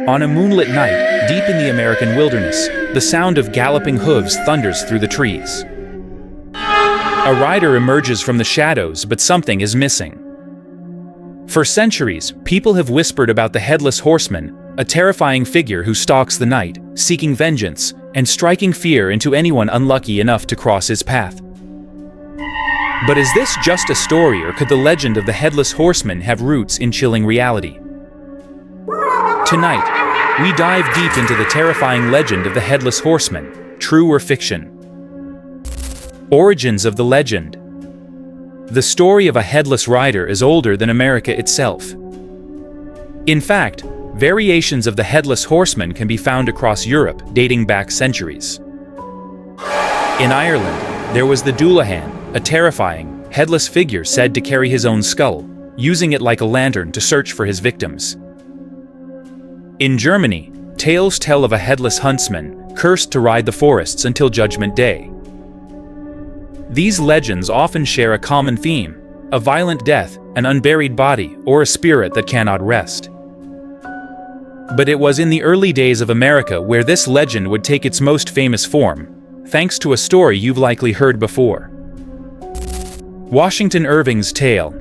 On a moonlit night, deep in the American wilderness, the sound of galloping hooves thunders through the trees. A rider emerges from the shadows, but something is missing. For centuries, people have whispered about the Headless Horseman, a terrifying figure who stalks the night, seeking vengeance and striking fear into anyone unlucky enough to cross his path. But is this just a story, or could the legend of the Headless Horseman have roots in chilling reality? Tonight, we dive deep into the terrifying legend of the Headless Horseman, true or fiction. Origins of the legend. The story of a headless rider is older than America itself. In fact, variations of the Headless Horseman can be found across Europe, dating back centuries. In Ireland, there was the Dullahan, a terrifying, headless figure said to carry his own skull, using it like a lantern to search for his victims. In Germany, tales tell of a headless huntsman, cursed to ride the forests until Judgment Day. These legends often share a common theme: a violent death, an unburied body, or a spirit that cannot rest. But it was in the early days of America where this legend would take its most famous form, thanks to a story you've likely heard before. Washington Irving's Tale.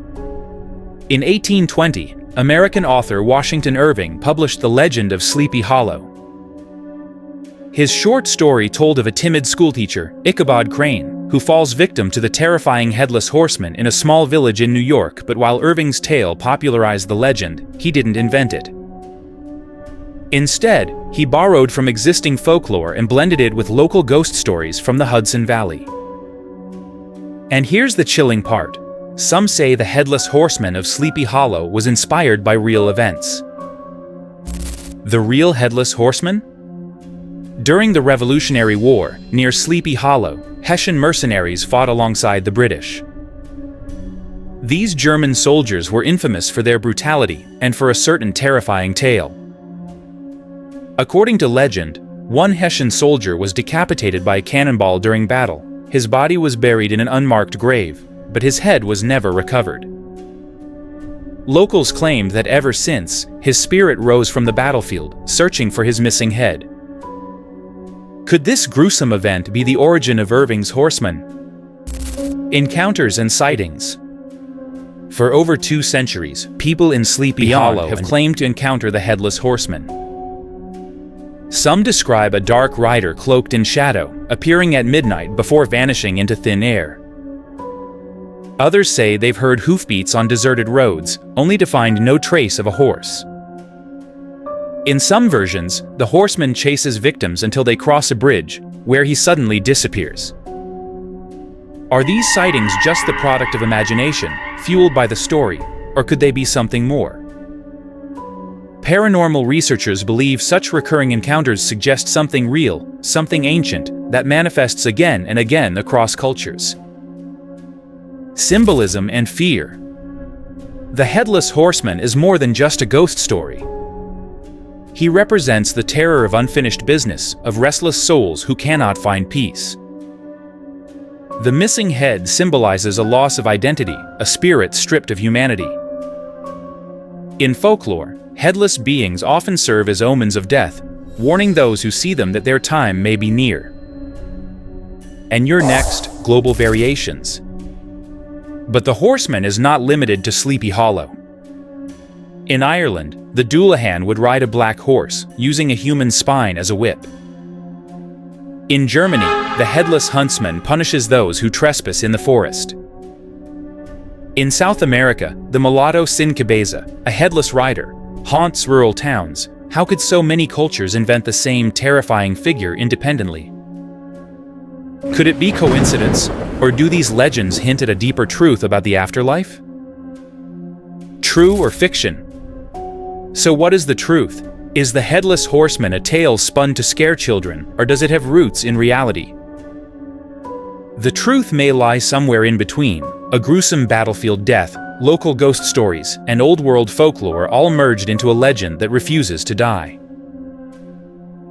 In 1820, American author Washington Irving published The Legend of Sleepy Hollow. His short story told of a timid schoolteacher, Ichabod Crane, who falls victim to the terrifying Headless Horseman in a small village in New York. But while Irving's tale popularized the legend, he didn't invent it. Instead, he borrowed from existing folklore and blended it with local ghost stories from the Hudson Valley. And here's the chilling part. Some say the Headless Horseman of Sleepy Hollow was inspired by real events. The real Headless Horseman? During the Revolutionary War, near Sleepy Hollow, Hessian mercenaries fought alongside the British. These German soldiers were infamous for their brutality and for a certain terrifying tale. According to legend, one Hessian soldier was decapitated by a cannonball during battle. His body was buried in an unmarked grave, but his head was never recovered. Locals claimed that ever since, his spirit rose from the battlefield, searching for his missing head. Could this gruesome event be the origin of Irving's Horseman? Encounters and sightings. For over 2 centuries, people in Sleepy Hollow have claimed to encounter the Headless Horseman. Some describe a dark rider cloaked in shadow, appearing at midnight before vanishing into thin air. Others say they've heard hoofbeats on deserted roads, only to find no trace of a horse. In some versions, the horseman chases victims until they cross a bridge, where he suddenly disappears. Are these sightings just the product of imagination, fueled by the story, or could they be something more? Paranormal researchers believe such recurring encounters suggest something real, something ancient, that manifests again and again across cultures. Symbolism and fear. The Headless Horseman is more than just a ghost story. He represents the terror of unfinished business, of restless souls who cannot find peace. The missing head symbolizes a loss of identity, a spirit stripped of humanity. In folklore, headless beings often serve as omens of death, warning those who see them that their time may be near. And your next, global variations. But the horseman is not limited to Sleepy Hollow. In Ireland, the Dullahan would ride a black horse, using a human spine as a whip. In Germany, the Headless Huntsman punishes those who trespass in the forest. In South America, the mulatto Sin Cabeza, a headless rider, haunts rural towns. How could so many cultures invent the same terrifying figure independently? Could it be coincidence, or do these legends hint at a deeper truth about the afterlife? True or fiction? So what is the truth? Is the Headless Horseman a tale spun to scare children, or does it have roots in reality? The truth may lie somewhere in between, a gruesome battlefield death, local ghost stories, and old-world folklore all merged into a legend that refuses to die.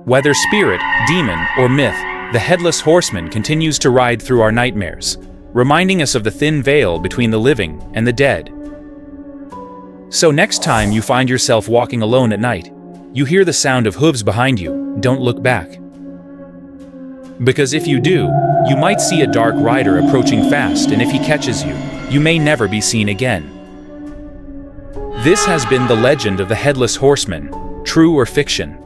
Whether spirit, demon, or myth, the Headless Horseman continues to ride through our nightmares, reminding us of the thin veil between the living and the dead. So next time you find yourself walking alone at night, you hear the sound of hooves behind you, don't look back. Because if you do, you might see a dark rider approaching fast, and if he catches you, you may never be seen again. This has been the legend of the Headless Horseman, true or fiction.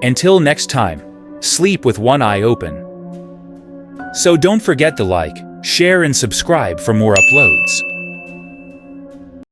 Until next time, sleep with one eye open. So don't forget to like, share and subscribe for more uploads.